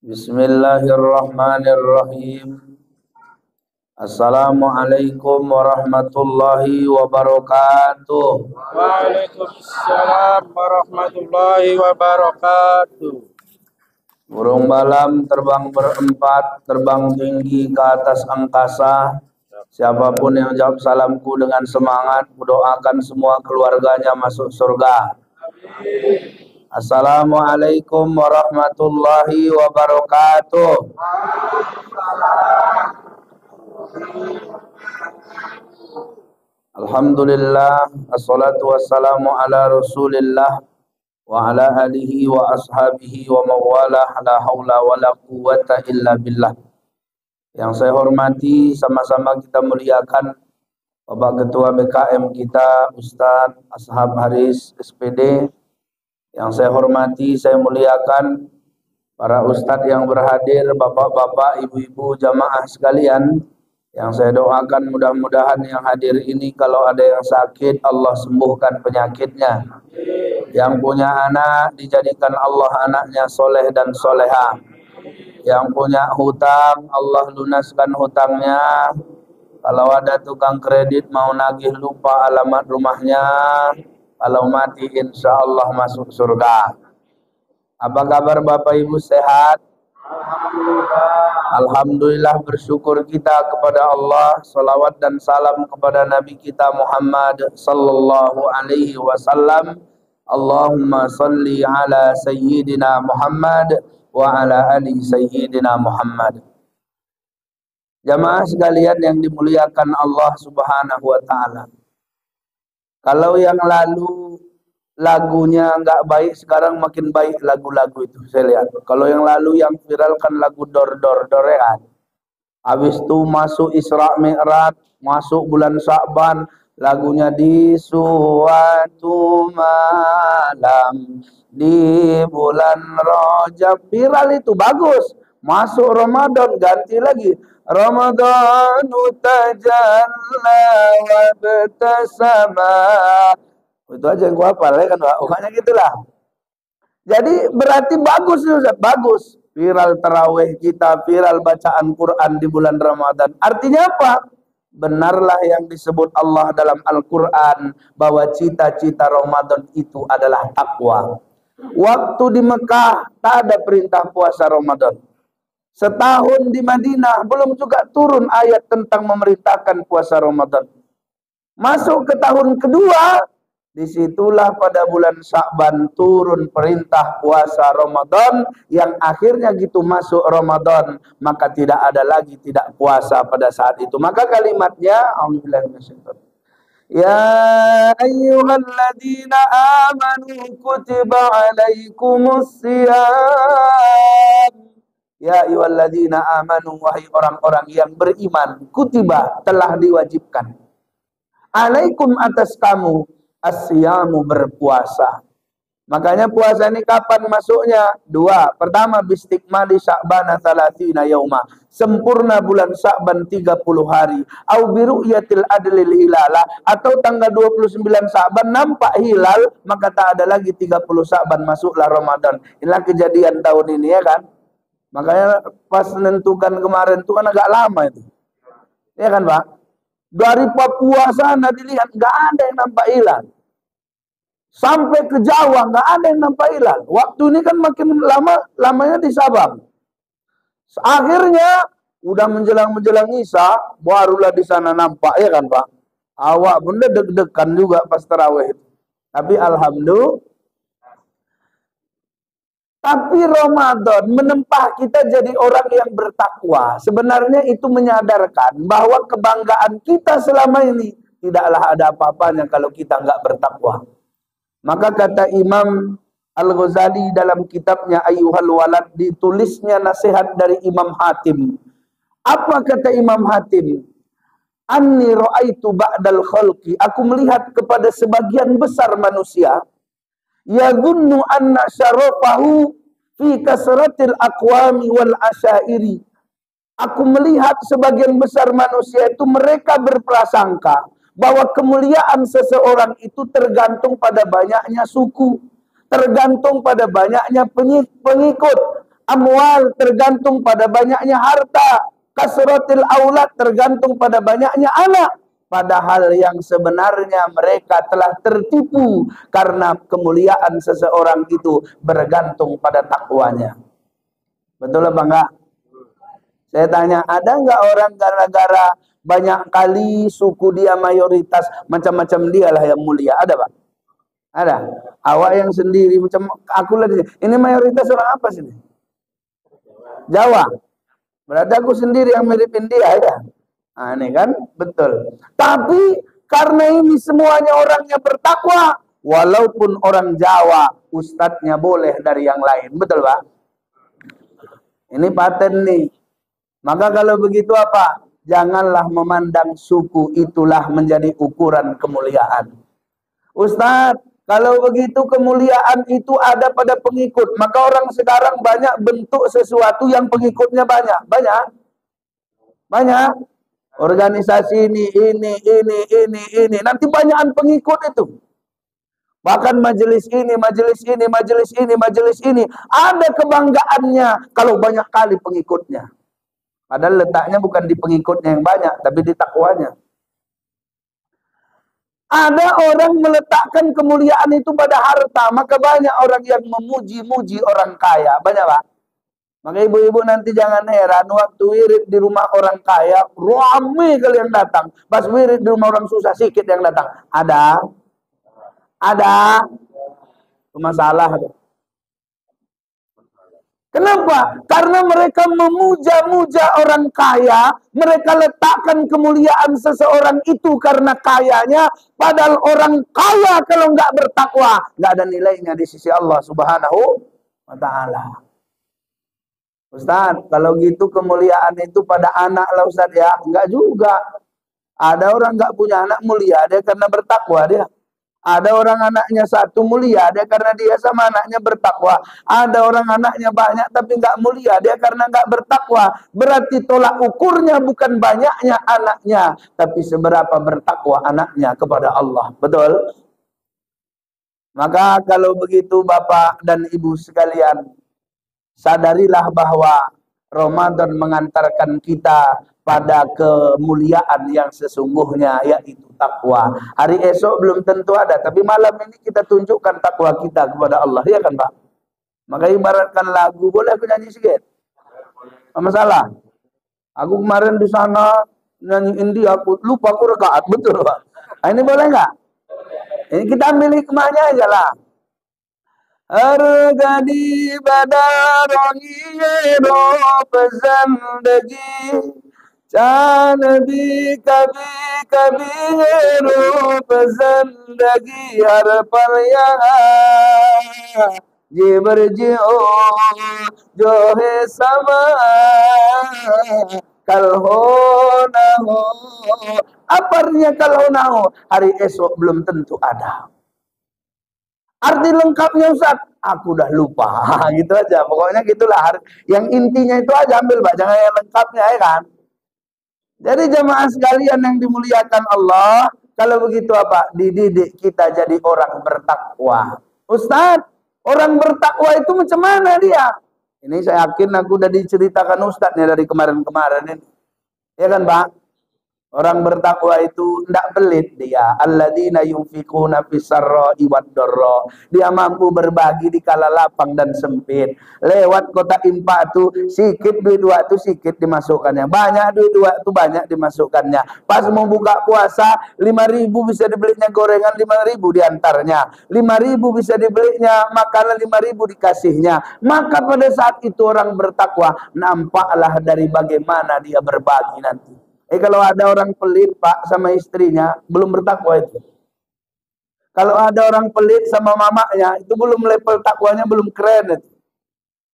Bismillahirrahmanirrahim. Assalamualaikum warahmatullahi wabarakatuh. Waalaikumsalam warahmatullahi wabarakatuh. Burung balam terbang berempat, terbang tinggi ke atas angkasa. Siapapun yang jawab salamku dengan semangat, kudoakan semua keluarganya masuk surga. Amin. Assalamualaikum warahmatullahi wabarakatuh. Alhamdulillah, assalatu wassalamu ala rasulillah wa ala alihi wa ashabihi wa mawalah, la hawla wa la quwwata illa billah. Yang saya hormati, sama-sama kita muliakan Bapak Ketua BKM kita, Ustadz Ashab Haris SPD. Yang saya hormati, saya muliakan para ustadz yang berhadir, bapak-bapak, ibu-ibu, jamaah sekalian. Yang saya doakan mudah-mudahan yang hadir ini kalau ada yang sakit, Allah sembuhkan penyakitnya. Yang punya anak, dijadikan Allah anaknya soleh dan soleha. Yang punya hutang, Allah lunaskan hutangnya. Kalau ada tukang kredit mau nagih lupa alamat rumahnya, kalau mati insya Allah masuk surga. Apa kabar Bapak Ibu, sehat? Alhamdulillah, bersyukur kita kepada Allah. Salawat dan salam kepada Nabi kita Muhammad sallallahu alaihi wasallam. Allahumma salli ala sayyidina Muhammad wa ala ali sayyidina Muhammad. Jamaah sekalian yang dimuliakan Allah subhanahu wa ta'ala, kalau yang lalu lagunya nggak baik, sekarang makin baik lagu-lagu itu saya lihat. Kalau yang lalu yang viral kan lagu dor-dor-dorean. Habis itu masuk Isra Mi'raj, masuk bulan Sya'ban, lagunya di suatu malam di bulan Rajab, viral itu bagus. Masuk Ramadan ganti lagi. Ramadhanu tajalla wa betasama. Itu aja yang gua hafal ya kan, Pak. Pokoknya gitulah. Jadi berarti bagus Ustaz, bagus. Viral tarawih kita, viral bacaan Quran di bulan Ramadan. Artinya apa? Benarlah yang disebut Allah dalam Al-Quran bahwa cita-cita Ramadan itu adalah takwa. Waktu di Mekah tak ada perintah puasa Ramadan. Setahun di Madinah belum juga turun ayat tentang memerintahkan puasa Ramadan. Masuk ke tahun kedua, disitulah pada bulan Sya'ban turun perintah puasa Ramadan, yang akhirnya gitu masuk Ramadan, maka tidak ada lagi tidak puasa pada saat itu. Maka kalimatnya, ya ayyuhalladzina amanu kutiba alaikumus siyam. Ya ayyuhalladzina amanu, wahai orang-orang yang beriman, kutiba telah diwajibkan, alaikum atas kamu, asyamu berpuasa. Makanya puasa ini kapan masuknya? Dua. Pertama, bistikmali Sya'bana 30 yauma. Sempurna bulan Sya'ban 30 hari. Au biru'yatil adlil hilala. Atau tanggal 29 Sya'ban nampak hilal, maka tak ada lagi 30 Sya'ban, masuklah Ramadan. Inilah kejadian tahun ini ya kan. Makanya pas menentukan kemarin itu kan agak lama itu. Ya kan Pak? Dari Papua sana dilihat nggak ada yang nampak hilal. Sampai ke Jawa nggak ada yang nampak hilal. Waktu ini kan makin lama, lamanya di Sabang. Akhirnya udah menjelang Isya, barulah di sana nampak ya kan Pak. Awak pun deg-degan juga pas tarawih itu. Tapi alhamdulillah. Tapi Ramadan menempah kita jadi orang yang bertakwa. Sebenarnya itu menyadarkan bahwa kebanggaan kita selama ini tidaklah ada apa-apanya kalau kita nggak bertakwa. Maka kata Imam Al-Ghazali dalam kitabnya Ayyuhal Walad, ditulisnya nasihat dari Imam Hatim. Apa kata Imam Hatim? Anni ra'aitu ba'dal khalqi, aku melihat kepada sebagian besar manusia, yadhunnu anna syarafahu fi kasratil aqwami wal asyairi. Aku melihat sebagian besar manusia itu mereka berprasangka bahwa kemuliaan seseorang itu tergantung pada banyaknya suku, tergantung pada banyaknya pengikut. amwal tergantung pada banyaknya harta. Kasratil aulad tergantung pada banyaknya anak. Padahal yang sebenarnya mereka telah tertipu karena kemuliaan seseorang itu bergantung pada takwanya. Betul apa enggak? Saya tanya, ada enggak orang gara-gara banyak kali suku dia mayoritas, macam-macam dialah yang mulia? Ada Pak? Ada? Awak yang sendiri, macam aku lah di sini. Ini mayoritas orang apa sini? Jawa. Berarti aku sendiri yang miripin dia ya. Nah, ini kan betul. Tapi karena ini semuanya orangnya bertakwa, walaupun orang Jawa, ustadznya boleh dari yang lain. Betul Pak? Ini paten nih. Maka kalau begitu apa? Janganlah memandang suku itulah menjadi ukuran kemuliaan. Ustadz, kalau begitu kemuliaan itu ada pada pengikut. Maka orang sekarang banyak bentuk sesuatu yang pengikutnya banyak. Banyak? Banyak? Organisasi ini. Nanti banyakan pengikut itu. Bahkan majelis ini. Ada kebanggaannya kalau banyak kali pengikutnya. Padahal letaknya bukan di pengikutnya yang banyak, tapi di takwanya. Ada orang meletakkan kemuliaan itu pada harta, maka banyak orang yang memuji-muji orang kaya. Banyak Pak? Maka ibu-ibu nanti jangan heran, waktu wirid di rumah orang kaya, ramai kalian datang. Pas wirid di rumah orang susah, sedikit yang datang. Ada? Ada? Itu masalah. Kenapa? Karena mereka memuja-muja orang kaya, mereka letakkan kemuliaan seseorang itu karena kayanya, padahal orang kaya kalau nggak bertakwa, nggak ada nilainya di sisi Allah Subhanahu wa Ta'ala. Ustaz, kalau gitu kemuliaan itu pada anak lah Ustaz ya? Enggak juga. Ada orang nggak punya anak mulia, dia karena bertakwa dia. Ada orang anaknya satu mulia, dia karena dia sama anaknya bertakwa. Ada orang anaknya banyak tapi nggak mulia, dia karena nggak bertakwa. Berarti tolak ukurnya bukan banyaknya anaknya, tapi seberapa bertakwa anaknya kepada Allah. Betul? Maka kalau begitu Bapak dan Ibu sekalian, sadarilah bahwa Ramadan mengantarkan kita pada kemuliaan yang sesungguhnya, yaitu takwa. Hari esok belum tentu ada, tapi malam ini kita tunjukkan takwa kita kepada Allah, ya kan Pak? Maka ibaratkan lagu, boleh aku nyanyi sedikit? Apa masalah? Aku kemarin di sana nyanyiin dia, aku lupa aku rekaat, betul Pak? Nah, ini boleh nggak? Ini kita ambil hikmahnya aja lah. Harga di badaroni ro pazandagi Nabi कभी रो जिंदगी हर पल यहाँ जेबर जियो जो है समा kal ho na ho. Apa artinya kal ho na ho? Hari esok belum tentu ada. Arti lengkapnya Ustaz, aku udah lupa. Gitu aja. Pokoknya gitulah. Yang intinya itu aja ambil Pak, jangan yang lengkapnya ya kan. Jadi jemaah sekalian yang dimuliakan Allah, kalau begitu apa? Dididik kita jadi orang bertakwa. Ustaz, orang bertakwa itu macam mana dia? Ini saya yakin aku udah diceritakan Ustadznya dari kemarin-kemarin ini. Ya kan Pak? Orang bertakwa itu tidak pelit dia. Alladzina yunfiquna fis-sarra'i wad-dharra. Dia mampu berbagi di kala lapang dan sempit. Lewat kotak infak itu sikit duit dua itu sikit dimasukkannya. Banyak duit dua itu banyak dimasukkannya. Pas mau buka puasa 5.000 bisa dibelinya gorengan 5.000 diantaranya. 5.000 bisa dibelinya makanan 5.000 dikasihnya. Maka pada saat itu orang bertakwa nampaklah dari bagaimana dia berbagi nanti. Kalau ada orang pelit Pak sama istrinya, belum bertakwa itu. Kalau ada orang pelit sama mamanya, itu belum level takwanya, belum keren itu.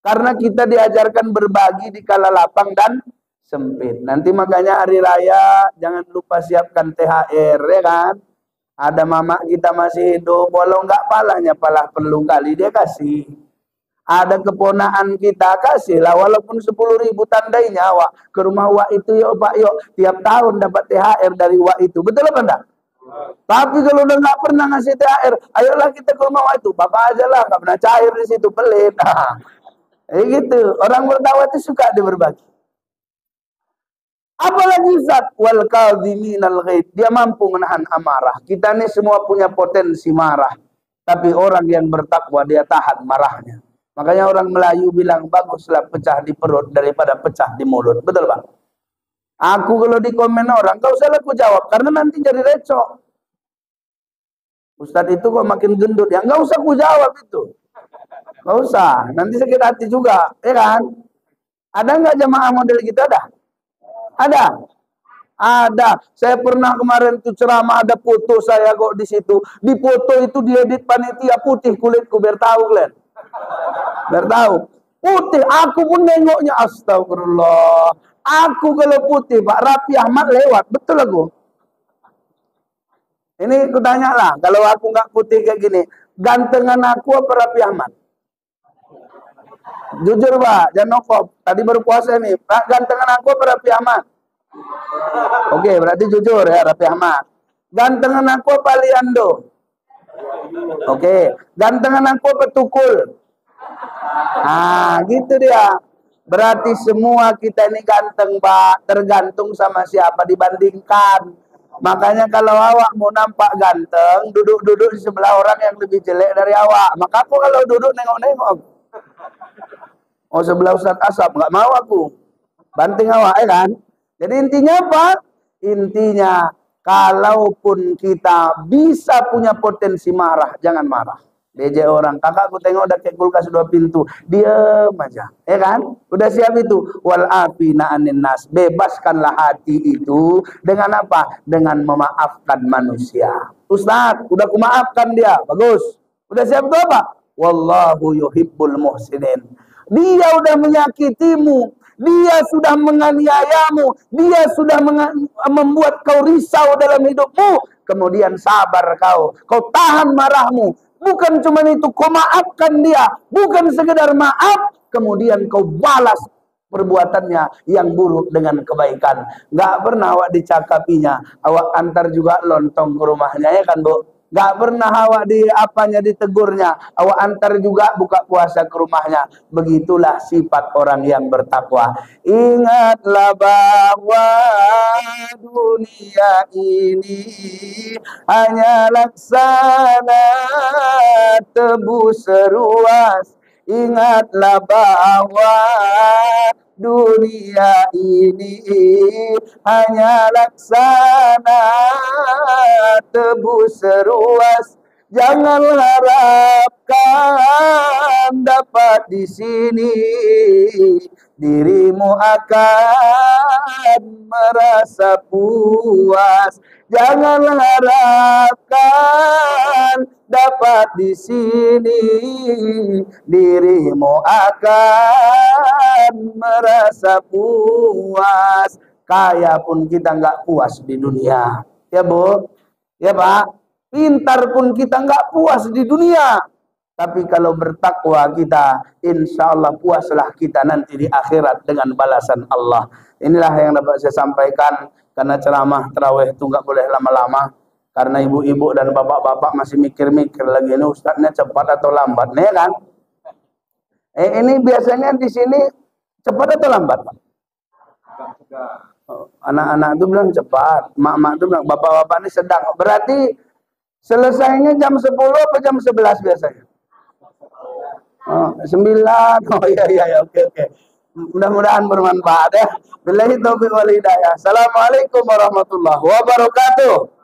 Karena kita diajarkan berbagi di kala lapang dan sempit. Nanti makanya hari raya jangan lupa siapkan THR ya kan. Ada mama kita masih hidup, walau nggak palanya palah perlu kali dia kasih. Ada keponaan kita kasihlah walaupun 10.000 tandainya Wak ke rumah Wak itu yuk Pak yuk tiap tahun dapat THR dari Wak itu, betul apa enggak? Tapi kalau udah nggak pernah ngasih THR, ayolah kita ke rumah Wak itu, Bapak aja lah nggak pernah cair di situ pelit. Gitu. Orang berdakwah itu suka dia berbagi. Apalagi Ustaz, wal kadhiminal ghaidh, dia mampu menahan amarah. Kita ini semua punya potensi marah, tapi orang yang bertakwa dia tahan marahnya. Makanya orang Melayu bilang baguslah pecah di perut daripada pecah di mulut. Betul Pak? Aku kalau di komen orang, gak usah aku jawab karena nanti jadi recok. Ustadz itu kok makin gendut ya, gak usah aku jawab itu. Gak usah, nanti sakit hati juga, ya kan? Ada nggak jamaah model gitu? Ada. Ada. Saya pernah kemarin tuh ceramah, ada foto saya kok di situ. Di foto itu diedit panitia putih kulitku biar tahu kalian. Biar tahu. Putih, aku pun nengoknya astagfirullah. Aku kalau putih Pak Raffi Ahmad lewat, betul aku. Ini aku tanya lah, kalau aku nggak putih kayak gini, gantengan aku apa Raffi Ahmad? Jujur Pak, jangan nokop. Tadi baru puasa nih. Pak, gantengan aku apa Raffi Ahmad? Oke, berarti jujur ya Raffi Ahmad. Gantengan aku apa Liando? Oke, gantengan aku apa Tukul? Ah, gitu dia. Berarti semua kita ini ganteng Pak, tergantung sama siapa dibandingkan. Makanya kalau awak mau nampak ganteng, duduk-duduk di sebelah orang yang lebih jelek dari awak. Maka aku kalau duduk nengok-nengok. Oh sebelah Ustadz Asap, nggak mau aku. Banting awak, ya kan? Jadi intinya apa? Intinya, kalaupun kita bisa punya potensi marah, jangan marah. DJ orang, kakakku tengok udah kayak kulkas 2 pintu, diam aja, ya kan? Udah siap itu. Wal afina anin nas, bebaskanlah hati itu dengan apa? Dengan memaafkan manusia. Ustadz, udah kumaafkan dia, bagus. Udah siap itu apa? Wallahu yuhibbul muhsinin. Dia udah menyakitimu, dia sudah menganiayamu, dia sudah membuat kau risau dalam hidupmu. Kemudian sabar kau tahan marahmu. Bukan cuma itu, kau maafkan dia. Bukan sekedar maaf, kemudian kau balas perbuatannya yang buruk dengan kebaikan. Nggak pernah awak dicakapinya, awak antar juga lontong ke rumahnya, ya kan Bu? Nggak pernah awak ditegurnya, awak antar juga buka puasa ke rumahnya. Begitulah sifat orang yang bertakwa. Ingatlah bahwa dunia ini hanya laksana tebu seruas. Ingatlah bahwa dunia ini hanya laksana tebu seruas. Jangan harapkan dapat di sini, dirimu akan merasa puas. Jangan harapkan dapat di sini, dirimu akan merasa puas. Kaya pun kita nggak puas di dunia, ya Bu, ya Pak. Pintar pun kita nggak puas di dunia. Tapi kalau bertakwa kita, insya Allah puaslah kita nanti di akhirat dengan balasan Allah. Inilah yang dapat saya sampaikan. Karena ceramah tarawih itu nggak boleh lama-lama. Karena ibu-ibu dan bapak-bapak masih mikir-mikir lagi, ini ustadznya cepat atau lambat, nih kan? Ini biasanya di sini cepat atau lambat, Pak? Anak-anak itu bilang cepat, mak-mak itu bilang, bapak-bapak ini sedang. Berarti selesainya jam 10 atau jam 11 biasanya? Oh, 9. Oh iya, oke. Mudah-mudahan bermanfaat ya. Billahi taufiq wal hidayah. Assalamualaikum warahmatullahi wabarakatuh.